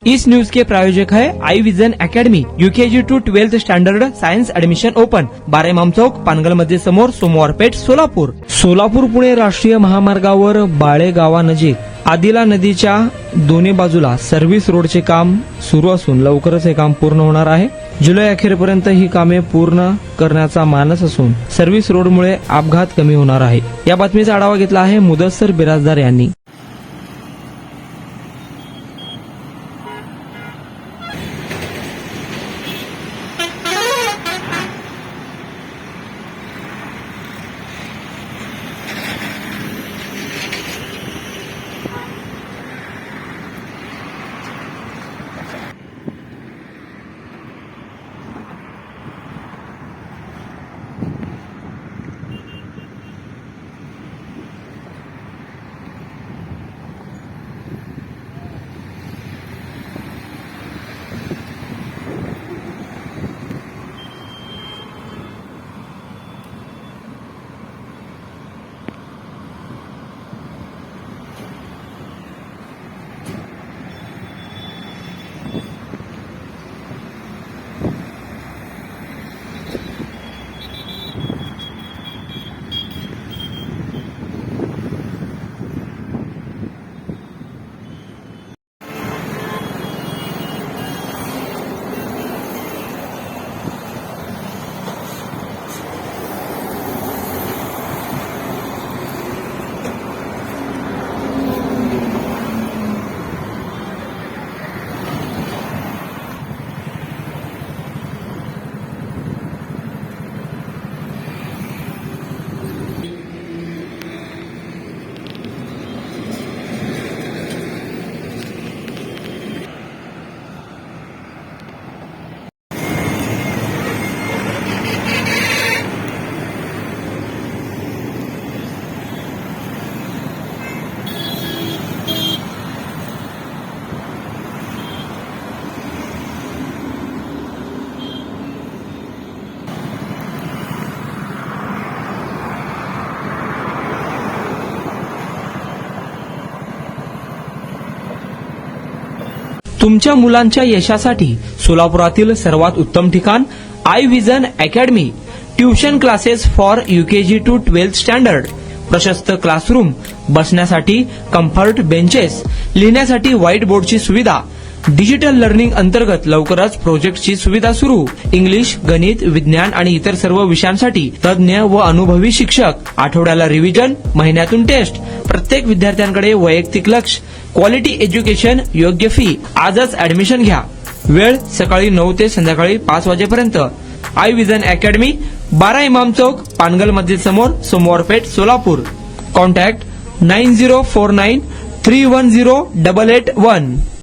इस news के प्रायोजक है I Vision Academy, UKG to 12th standard science admission open, 12 Imam Chowk, Pangal मध्ये समोर, सोमवार पेठ, सोलापूर. सोलापूर पुणे राष्ट्रीय महामार्गावर बाळे गावानजीक आदिला नदीच्या दोन्ही बाजूला सर्व्हिस रोडचे काम सुरू असून लवकरच हे काम पूर्ण होणार आहे. जुलै अखेरपर्यंत ही कामे पूर्ण करण्याचा मानस असून सर्व्हिस रोडमुळे अपघात कमी होणार आहे. या बातमीचा आढावा घेतला आहे मुदस्सर बिराजदार यांनी. तुमच्या मुलांच्या यशासाठी सोलापुरातील सर्वात उत्तम ठिकाण I Vision Academy. Tuition classes for UKG to 12th standard. प्रशस्त क्लासरूम, बसण्यासाठी कम्फर्ट बेंचेस, लिहिण्यासाठी व्हाईट बोर्डची सुविधा. डिजिटल लर्निंग अंतर्गत लवकरच प्रोजेक्टची सुविधा सुरू. इंग्लिश, गणित, विज्ञान आणि इतर सर्व विषयांसाठी तज्ज्ञ व अनुभवी शिक्षक. आठवड्याला रिव्हिजन, महिन्यातून टेस्ट. प्रत्येक विद्यार्थ्यांकडे वैयक्तिक लक्ष. क्वालिटी एज्युकेशन, योग्य फी. आजच ऍडमिशन घ्या. वेळ सकाळी 9 ते संध्याकाळी 5 वाजेपर्यंत. आई विजन अकॅडमी, 12 इमाम चौक, पानगल मध्ये समोर, सोमवार पेठ, सोलापूर. कॉन्टॅक्ट 9049310881.